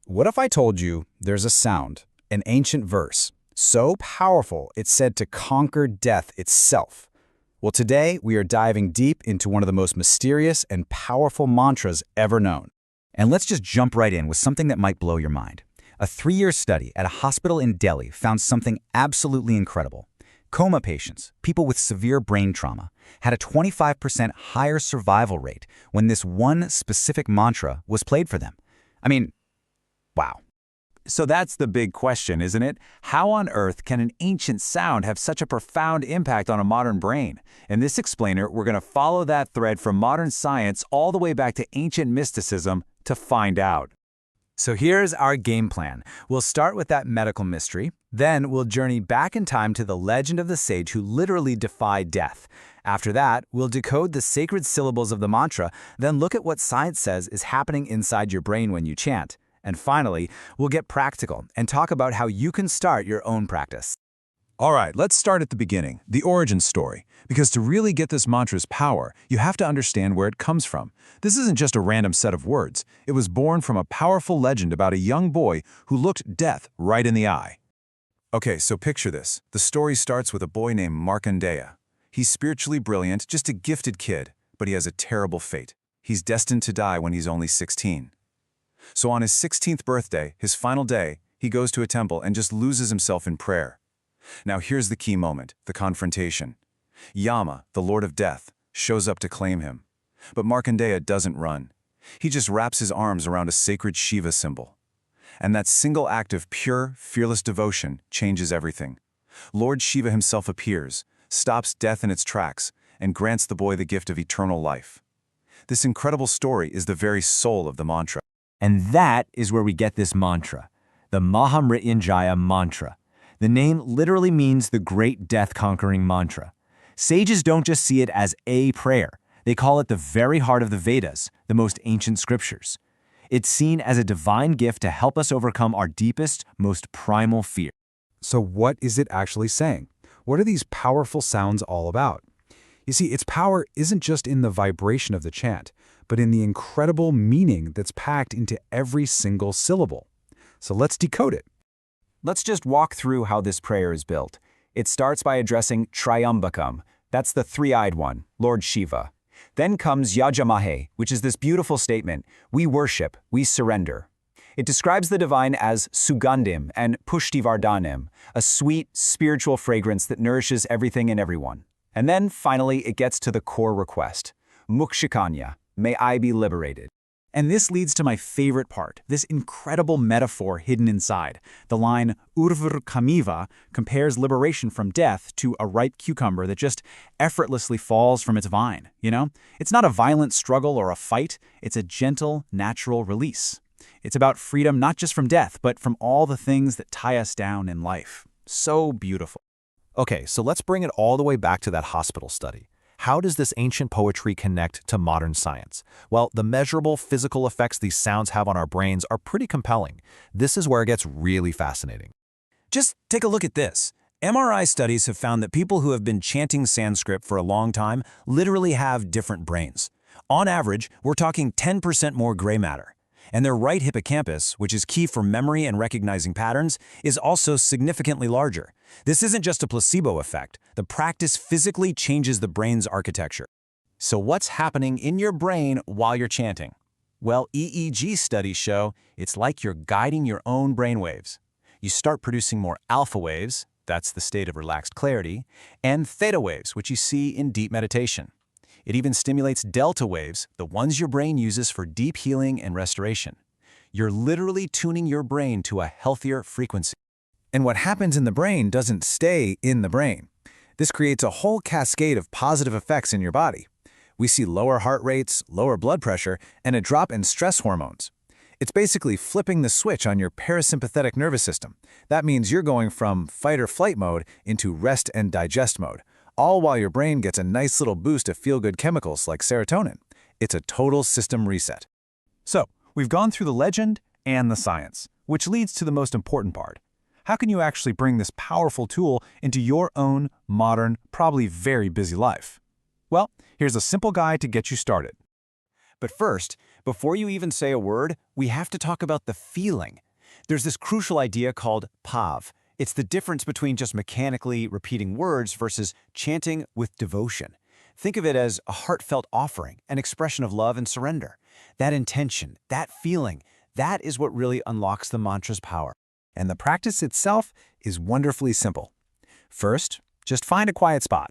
What if I told you there's a sound, an ancient verse, so powerful it's said to conquer death itself? Well, today we are diving deep into one of the most mysterious and powerful mantras ever known. And let's just jump right in with something that might blow your mind. A 3-year study at a hospital in Delhi found something absolutely incredible. Coma patients, people with severe brain trauma, had a 25% higher survival rate when this one specific mantra was played for them. I mean, wow. So that's the big question, isn't it? How on earth can an ancient sound have such a profound impact on a modern brain? In this explainer, we're going to follow that thread from modern science all the way back to ancient mysticism to find out. So here's our game plan. We'll start with that medical mystery, then we'll journey back in time to the legend of the sage who literally defied death. After that, we'll decode the sacred syllables of the mantra, then look at what science says is happening inside your brain when you chant. And finally, we'll get practical and talk about how you can start your own practice. All right, let's start at the beginning, the origin story. Because to really get this mantra's power, you have to understand where it comes from. This isn't just a random set of words. It was born from a powerful legend about a young boy who looked death right in the eye. Okay, so picture this. The story starts with a boy named Markandeya. He's spiritually brilliant, just a gifted kid, but he has a terrible fate. He's destined to die when he's only 16. So on his 16th birthday, his final day, he goes to a temple and just loses himself in prayer. Now here's the key moment, the confrontation. Yama, the Lord of Death, shows up to claim him. But Markandeya doesn't run. He just wraps his arms around a sacred Shiva symbol. And that single act of pure, fearless devotion changes everything. Lord Shiva himself appears, stops death in its tracks, and grants the boy the gift of eternal life. This incredible story is the very soul of the mantra. And that is where we get this mantra, the Mahamrityunjaya Mantra. The name literally means the great death-conquering mantra. Sages don't just see it as a prayer. They call it the very heart of the Vedas, the most ancient scriptures. It's seen as a divine gift to help us overcome our deepest, most primal fear. So what is it actually saying? What are these powerful sounds all about? You see, its power isn't just in the vibration of the chant, but in the incredible meaning that's packed into every single syllable. So let's decode it. Let's just walk through how this prayer is built. It starts by addressing Triambakam, that's the three-eyed one, Lord Shiva. Then comes Yajamahe, which is this beautiful statement, we worship, we surrender. It describes the divine as Sugandhim and Pushtivardhanim, a sweet, spiritual fragrance that nourishes everything and everyone. And then, finally, it gets to the core request, Mukshikanya, may I be liberated. And this leads to my favorite part, this incredible metaphor hidden inside. The line, Urvar Kamiva, compares liberation from death to a ripe cucumber that just effortlessly falls from its vine, you know? It's not a violent struggle or a fight, it's a gentle, natural release. It's about freedom not just from death, but from all the things that tie us down in life. So beautiful. Okay, so let's bring it all the way back to that hospital study. How does this ancient poetry connect to modern science? Well, the measurable physical effects these sounds have on our brains are pretty compelling. This is where it gets really fascinating. Just take a look at this. MRI studies have found that people who have been chanting Sanskrit for a long time literally have different brains. On average, we're talking 10% more gray matter. And their right hippocampus, which is key for memory and recognizing patterns, is also significantly larger. This isn't just a placebo effect. The practice physically changes the brain's architecture. So what's happening in your brain while you're chanting? Well, EEG studies show it's like you're guiding your own brainwaves. You start producing more alpha waves, that's the state of relaxed clarity, and theta waves, which you see in deep meditation. It even stimulates delta waves, the ones your brain uses for deep healing and restoration. You're literally tuning your brain to a healthier frequency. And what happens in the brain doesn't stay in the brain. This creates a whole cascade of positive effects in your body. We see lower heart rates, lower blood pressure, and a drop in stress hormones. It's basically flipping the switch on your parasympathetic nervous system. That means you're going from fight or flight mode into rest and digest mode, all while your brain gets a nice little boost of feel-good chemicals like serotonin. It's a total system reset. So, we've gone through the legend and the science, which leads to the most important part. How can you actually bring this powerful tool into your own modern, probably very busy life? Well, here's a simple guide to get you started. But first, Before you even say a word, we have to talk about the feeling. There's this crucial idea called pav. It's the difference between just mechanically repeating words versus chanting with devotion. Think of it as a heartfelt offering, an expression of love and surrender. That intention, that feeling, that is what really unlocks the mantra's power. And the practice itself is wonderfully simple. First, just find a quiet spot.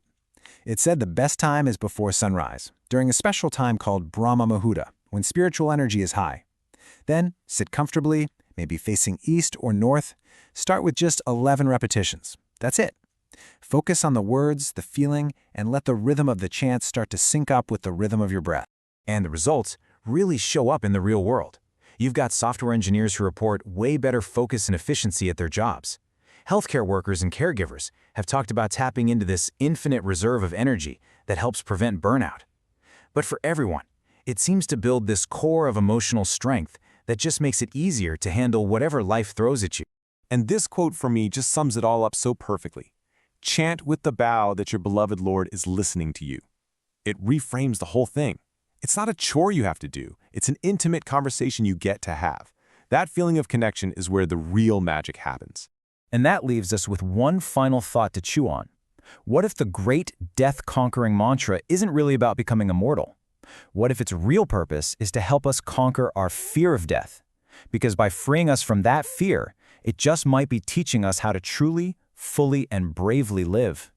It's said the best time is before sunrise, during a special time called Brahma Muhurta, when spiritual energy is high. Then, sit comfortably, maybe facing east or north. Start with just 11 repetitions. That's it. Focus on the words, the feeling, and let the rhythm of the chant start to sync up with the rhythm of your breath. And the results really show up in the real world. You've got software engineers who report way better focus and efficiency at their jobs. Healthcare workers and caregivers have talked about tapping into this infinite reserve of energy that helps prevent burnout. But for everyone, it seems to build this core of emotional strength that just makes it easier to handle whatever life throws at you. And this quote from me just sums it all up so perfectly. Chant with the vow that your beloved Lord is listening to you. It reframes the whole thing. It's not a chore you have to do. It's an intimate conversation you get to have. That feeling of connection is where the real magic happens. And that leaves us with one final thought to chew on. What if the great death-conquering mantra isn't really about becoming immortal? What if its real purpose is to help us conquer our fear of death? Because by freeing us from that fear, it just might be teaching us how to truly, fully, and bravely live.